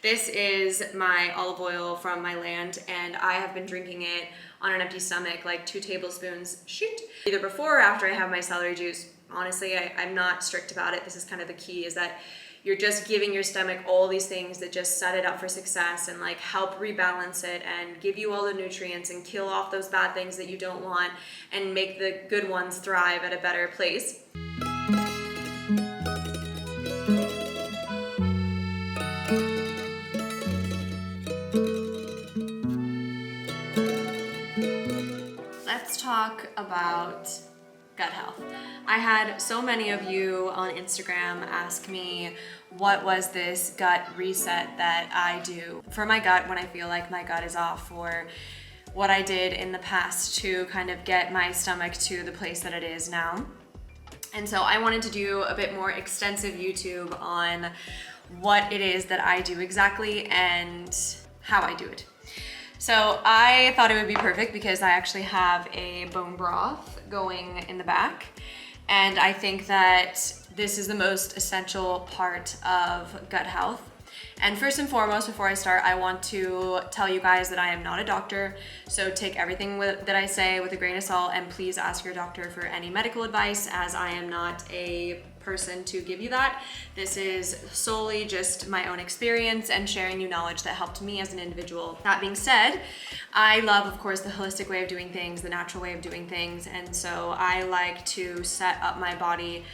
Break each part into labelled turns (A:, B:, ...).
A: This is my olive oil from my land, and I have been drinking it on an empty stomach, like 2 tablespoons, either before or after I have my celery juice. Honestly, I'm not strict about it. This is kind of the key, is that you're just giving your stomach all these things that just set it up for success and like help rebalance it and give you all the nutrients and kill off those bad things that you don't want and make the good ones thrive at a better place. Let's talk about gut health. I had so many of you on Instagram ask me what was this gut reset that I do for my gut when I feel like my gut is off, or what I did in the past to kind of get my stomach to the place that it is now. And so I wanted to do a bit more extensive YouTube on what it is that I do exactly and how I do it. So I thought it would be perfect because I actually have a bone broth going in the back. And I think that this is the most essential part of gut health. And first and foremost, before I start, I want to tell you guys that I am not a doctor. So take everything that I say with a grain of salt, and please ask your doctor for any medical advice, as I am not a person to give you that. This is solely just my own experience and sharing you knowledge that helped me as an individual. That being said, I love, of course, the holistic way of doing things, the natural way of doing things. And so I like to set up my body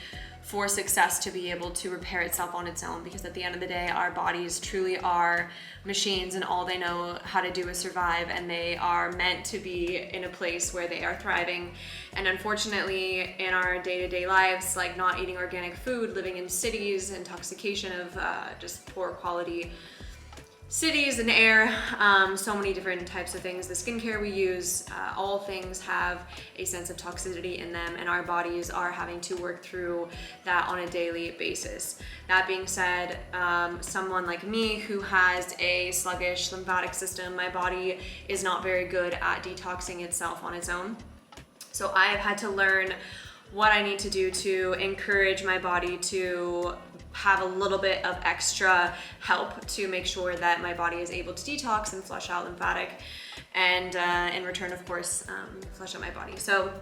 A: for success to be able to repair itself on its own, because at the end of the day, our bodies truly are machines and all they know how to do is survive, and they are meant to be in a place where they are thriving. And unfortunately, in our day-to-day lives, like not eating organic food, living in cities, intoxication of just poor quality cities and air, so many different types of things. The skincare we use, all things have a sense of toxicity in them, and our bodies are having to work through that on a daily basis. That being said, someone like me who has a sluggish lymphatic system, my body is not very good at detoxing itself on its own. So I have had to learn what I need to do to encourage my body to have a little bit of extra help to make sure that my body is able to detox and flush out lymphatic, and in return, of course, flush out my body. So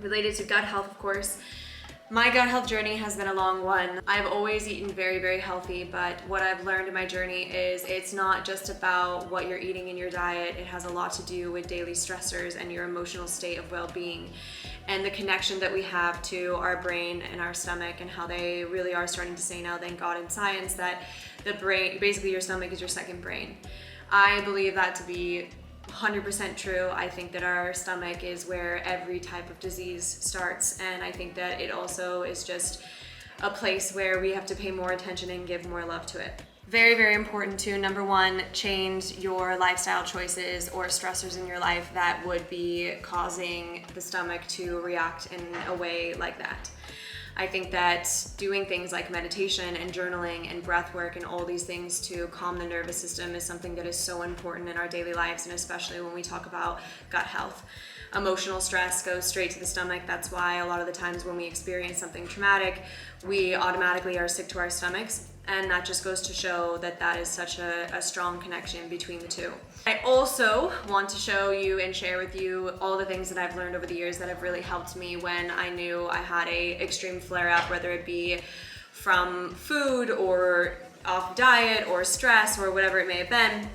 A: related to gut health, of course, my gut health journey has been a long one. I've always eaten very, very healthy, but what I've learned in my journey is it's not just about what you're eating in your diet. It has a lot to do with daily stressors and your emotional state of well-being, and the connection that we have to our brain and our stomach, and how they really are starting to say now, thank God in science, that the brain, basically your stomach is your second brain. I believe that to be 100% true. I think that our stomach is where every type of disease starts, and I think that it also is just a place where we have to pay more attention and give more love to it. Very, very important to, number one, change your lifestyle choices or stressors in your life that would be causing the stomach to react in a way like that. I think that doing things like meditation and journaling and breath work and all these things to calm the nervous system is something that is so important in our daily lives, and especially when we talk about gut health. Emotional stress goes straight to the stomach. That's why a lot of the times when we experience something traumatic, we automatically are sick to our stomachs. And that just goes to show that that is such a strong connection between the two. I also want to show you and share with you all the things that I've learned over the years that have really helped me when I knew I had a extreme flare-up, whether it be from food or off diet or stress or whatever it may have been.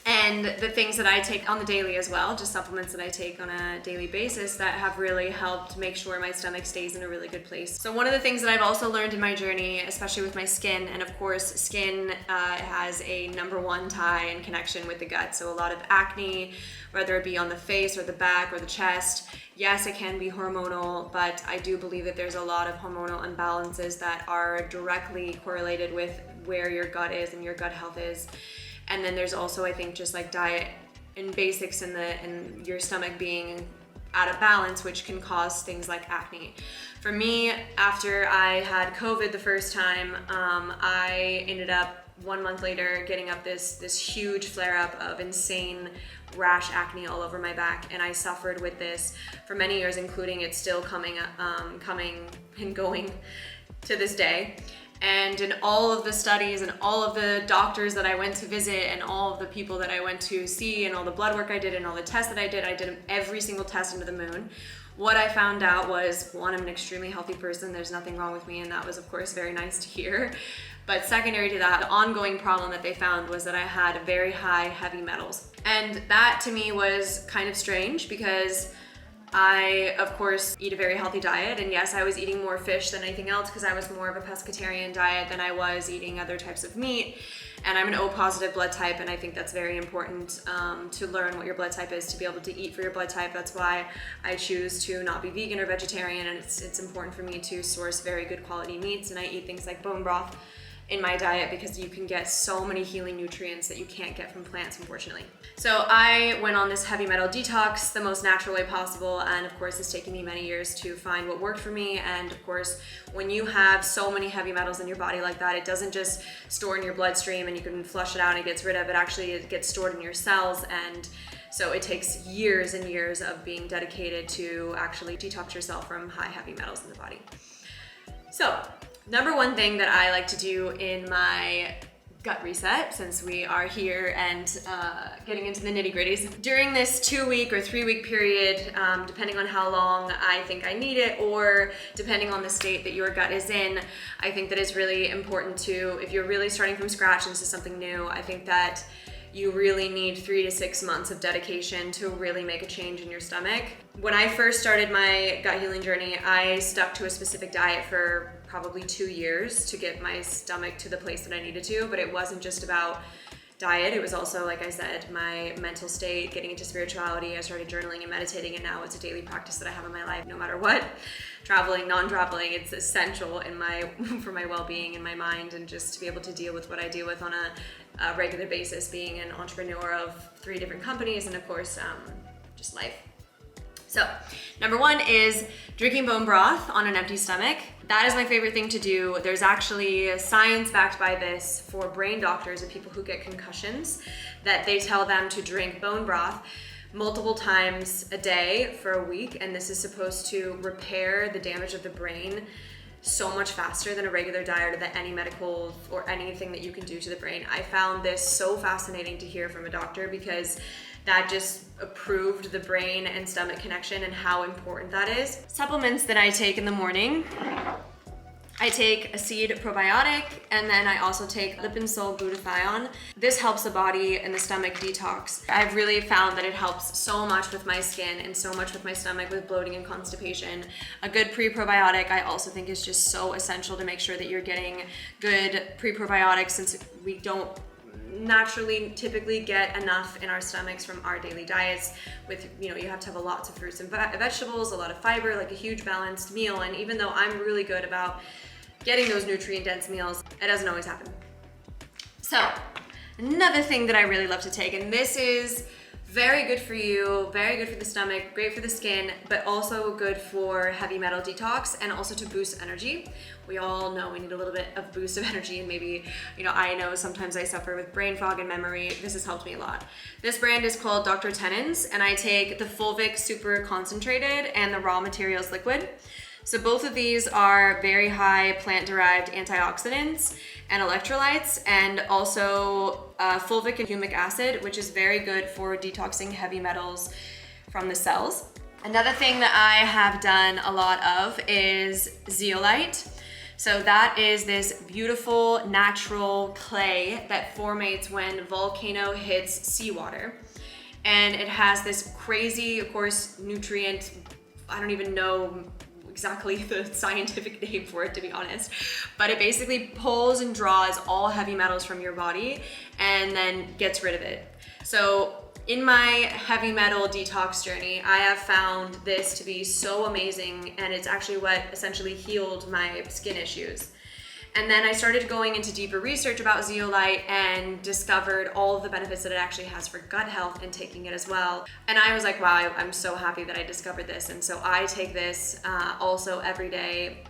A: And the things that I take on the daily as well, just supplements that I take on a daily basis that have really helped make sure my stomach stays in a really good place. So one of the things that I've also learned in my journey, especially with my skin, and of course skin has a number one tie and connection with the gut. So a lot of acne, whether it be on the face or the back or the chest, yes, it can be hormonal, but I do believe that there's a lot of hormonal imbalances that are directly correlated with where your gut is and your gut health is. And then there's also, I think, just like diet and basics and your stomach being out of balance, which can cause things like acne. For me, after I had COVID the first time, I ended up 1 month later getting up this huge flare-up of insane rash acne all over my back, and I suffered with this for many years, including it's still coming and going to this day. And in all of the studies and all of the doctors that I went to visit and all of the people that I went to see and all the blood work I did and all the tests that I did every single test under the moon. What I found out was, one, I'm an extremely healthy person. There's nothing wrong with me, and that was, of course, very nice to hear. But secondary to that, the ongoing problem that they found was that I had very high heavy metals. And that to me was kind of strange because I, of course, eat a very healthy diet, and yes, I was eating more fish than anything else because I was more of a pescatarian diet than I was eating other types of meat, and I'm an O positive blood type, and I think that's very important to learn what your blood type is, to be able to eat for your blood type. That's why I choose to not be vegan or vegetarian, and it's important for me to source very good quality meats, and I eat things like bone broth in my diet because you can get so many healing nutrients that you can't get from plants, unfortunately. So I went on this heavy metal detox the most natural way possible, and of course it's taken me many years to find what worked for me. And of course, when you have so many heavy metals in your body like that, it doesn't just store in your bloodstream and you can flush it out and it gets rid of it. Actually, it gets stored in your cells, and so it takes years and years of being dedicated to actually detox yourself from high heavy metals in the body. So number one thing that I like to do in my gut reset, since we are here and getting into the nitty-gritties, during this 2-week or 3-week period, depending on how long I think I need it, or depending on the state that your gut is in, I think that it's really important to, if you're really starting from scratch and this is something new, I think that you really need 3 to 6 months of dedication to really make a change in your stomach. When I first started my gut healing journey, I stuck to a specific diet for probably 2 years to get my stomach to the place that I needed to, but it wasn't just about diet. It was also, like I said, my mental state, getting into spirituality. I started journaling and meditating, and now it's a daily practice that I have in my life, no matter what. Traveling, non-traveling, it's essential in for my well-being in my mind, and just to be able to deal with what I deal with on a regular basis, being an entrepreneur of 3 different companies, and of course, just life. So, number 1 is drinking bone broth on an empty stomach. That is my favorite thing to do. There's actually science backed by this for brain doctors and people who get concussions, that they tell them to drink bone broth multiple times a day for a week, and this is supposed to repair the damage of the brain so much faster than a regular diet or than any medical or anything that you can do to the brain. I found this so fascinating to hear from a doctor because that just proved the brain and stomach connection and how important that is. Supplements that I take in the morning, I take a seed probiotic, and then I also take Lipinsol glutathione. This helps the body and the stomach detox. I've really found that it helps so much with my skin and so much with my stomach with bloating and constipation. A good pre-probiotic I also think is just so essential to make sure that you're getting good pre-probiotics, since we don't naturally typically get enough in our stomachs from our daily diets. With, you have to have lots of fruits and vegetables, a lot of fiber, like a huge balanced meal. And even though I'm really good about getting those nutrient dense meals, it doesn't always happen. So another thing that I really love to take, and this is very good for you, very good for the stomach, great for the skin, but also good for heavy metal detox and also to boost energy. We all know we need a little bit of boost of energy, and maybe, I know sometimes I suffer with brain fog and memory. This has helped me a lot. This brand is called Dr. Tennant's, and I take the Fulvic Super Concentrated and the Raw Materials Liquid. So both of these are very high plant-derived antioxidants and electrolytes, and also fulvic and humic acid, which is very good for detoxing heavy metals from the cells. Another thing that I have done a lot of is zeolite. So that is this beautiful natural clay that formates when a volcano hits seawater. And it has this crazy, of course, nutrient, I don't even know exactly the scientific name for it, to be honest, but it basically pulls and draws all heavy metals from your body and then gets rid of it. So in my heavy metal detox journey, I have found this to be so amazing, and it's actually what essentially healed my skin issues. And then I started going into deeper research about zeolite and discovered all of the benefits that it actually has for gut health and taking it as well. And I was like, wow, I'm so happy that I discovered this. And so I take this also every day,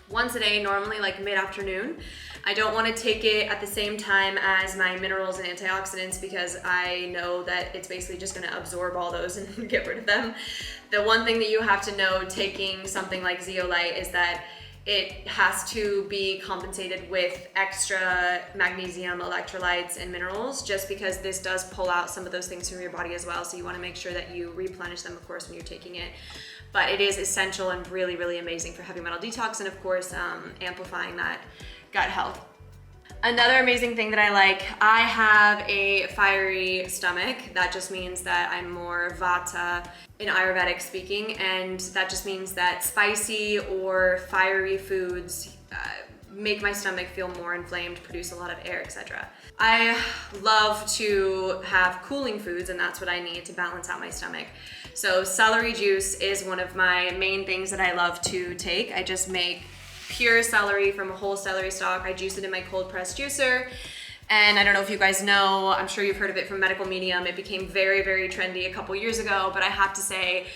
A: once a day, normally like mid-afternoon. I don't want to take it at the same time as my minerals and antioxidants because I know that it's basically just going to absorb all those and get rid of them. The one thing that you have to know taking something like zeolite is that it has to be compensated with extra magnesium, electrolytes, and minerals, just because this does pull out some of those things from your body as well. So you wanna make sure that you replenish them, of course, when you're taking it. But it is essential and really, really amazing for heavy metal detox and of course, amplifying that gut health. Another amazing thing that I like, I have a fiery stomach. That just means that I'm more Vata in Ayurvedic speaking, and that just means that spicy or fiery foods make my stomach feel more inflamed, produce a lot of air, etc. I love to have cooling foods, and that's what I need to balance out my stomach. So celery juice is one of my main things that I love to take. I just make pure celery from a whole celery stalk. I juice it in my cold press juicer. And I don't know if you guys know, I'm sure you've heard of it from medical medium. It became very, very trendy a couple years ago, but I have to say,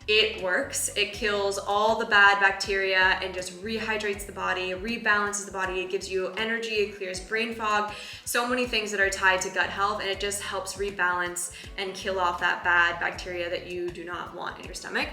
A: it works. It kills all the bad bacteria and just rehydrates the body, rebalances the body. It gives you energy, it clears brain fog, so many things that are tied to gut health, and it just helps rebalance and kill off that bad bacteria that you do not want in your stomach.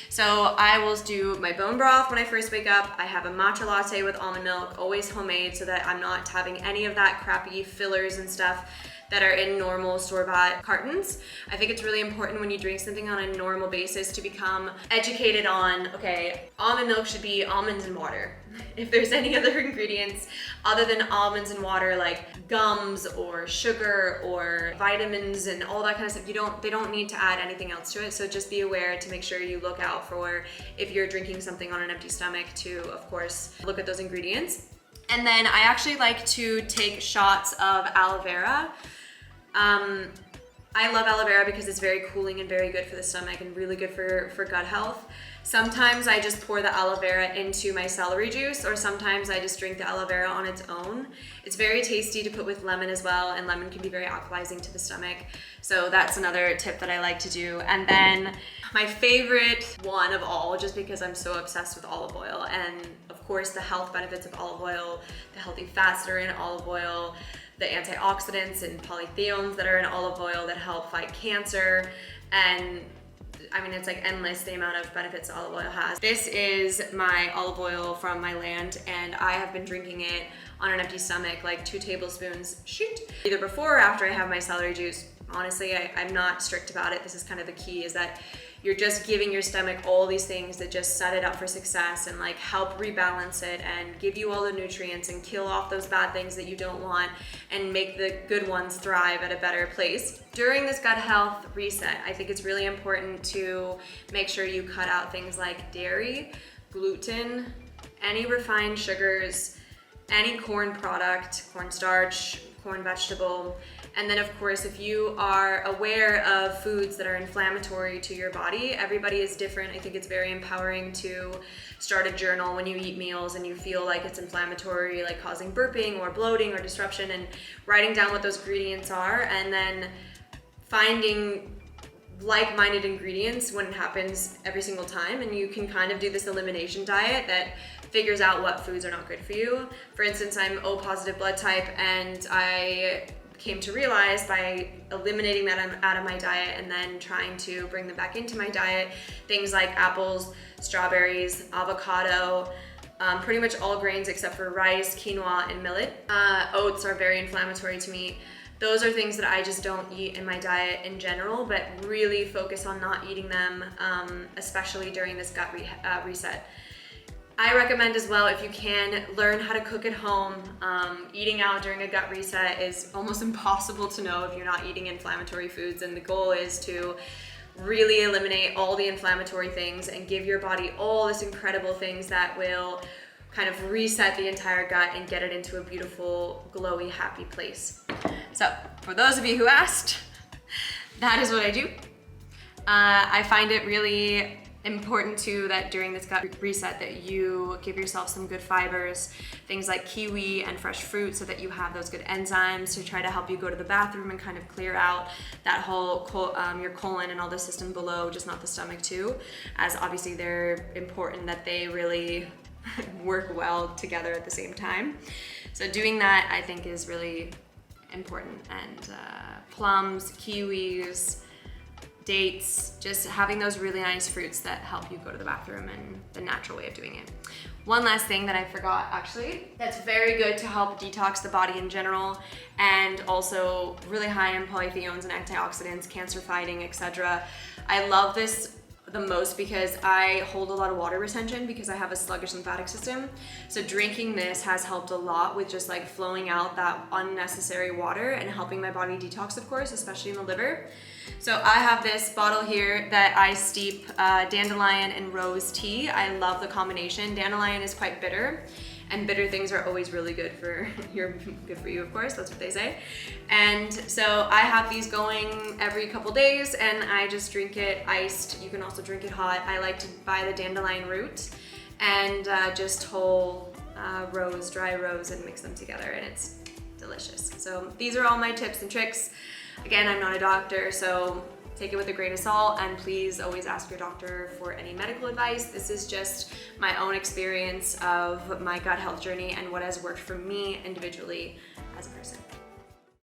A: So I will do my bone broth when I first wake up. I have a matcha latte with almond milk, always homemade, so that I'm not having any of that crappy fillers and stuff that are in normal store-bought cartons. I think it's really important when you drink something on a normal basis to become educated on, okay, almond milk should be almonds and water. If there's any other ingredients other than almonds and water, like gums or sugar or vitamins and all that kind of stuff, they don't need to add anything else to it. So just be aware to make sure you look out for, if you're drinking something on an empty stomach, to of course look at those ingredients. And then I actually like to take shots of aloe vera. I love aloe vera because it's very cooling and very good for the stomach and really good for gut health. Sometimes I just pour the aloe vera into my celery juice, or sometimes I just drink the aloe vera on its own. It's very tasty to put with lemon as well, and lemon can be very alkalizing to the stomach. So that's another tip that I like to do. And then my favorite one of all, just because I'm so obsessed with olive oil, and of course the health benefits of olive oil, the healthy fats that are in olive oil, the antioxidants and polyphenols that are in olive oil that help fight cancer. And I mean, it's like endless the amount of benefits olive oil has. This is my olive oil from my land, and I have been drinking it on an empty stomach, like 2 tablespoons, either before or after I have my celery juice. Honestly, I'm not strict about it. This is kind of the key, is that you're just giving your stomach all these things that just set it up for success and like help rebalance it and give you all the nutrients and kill off those bad things that you don't want and make the good ones thrive at a better place. During this gut health reset, I think it's really important to make sure you cut out things like dairy, gluten, any refined sugars, any corn product, cornstarch, corn vegetable. And then of course, if you are aware of foods that are inflammatory to your body, everybody is different. I think it's very empowering to start a journal when you eat meals and you feel like it's inflammatory, like causing burping or bloating or disruption, and writing down what those ingredients are, and then finding like-minded ingredients when it happens every single time. And you can kind of do this elimination diet that figures out what foods are not good for you. For instance, I'm O positive blood type, and I came to realize by eliminating that out of my diet and then trying to bring them back into my diet, things like apples, strawberries, avocado, pretty much all grains except for rice, quinoa, and millet. Oats are very inflammatory to me. Those are things that I just don't eat in my diet in general, but really focus on not eating them, especially during this gut reset. I recommend as well, if you can, learn how to cook at home. Eating out during a gut reset is almost impossible to know if you're not eating inflammatory foods, and the goal is to really eliminate all the inflammatory things and give your body all this incredible things that will kind of reset the entire gut and get it into a beautiful, glowy, happy place. So for those of you who asked, that is what I do. I find it really important too that during this gut reset that you give yourself some good fibers, things like kiwi and fresh fruit, so that you have those good enzymes to try to help you go to the bathroom and kind of clear out that whole your colon and all the system below, just not the stomach too, as obviously they're important that they really work well together at the same time. So doing that, I think, is really important. And plums, kiwis, dates, just having those really nice fruits that help you go to the bathroom, and the natural way of doing it. One last thing that I forgot actually, that's very good to help detox the body in general, and also really high in polyphenols and antioxidants, cancer fighting, etc. I love this the most because I hold a lot of water retention because I have a sluggish lymphatic system. So drinking this has helped a lot with just like flowing out that unnecessary water and helping my body detox, of course, especially in the liver. So I have this bottle here that I steep dandelion and rose tea. I love the combination. Dandelion is quite bitter, and bitter things are always really good for you, of course, that's what they say. And so I have these going every couple days, and I just drink it iced. You can also drink it hot. I like to buy the dandelion root and just whole rose, dry rose, and mix them together, and it's delicious. So these are all my tips and tricks. Again, I'm not a doctor, so take it with a grain of salt, and please always ask your doctor for any medical advice. This is just my own experience of my gut health journey and what has worked for me individually as a person.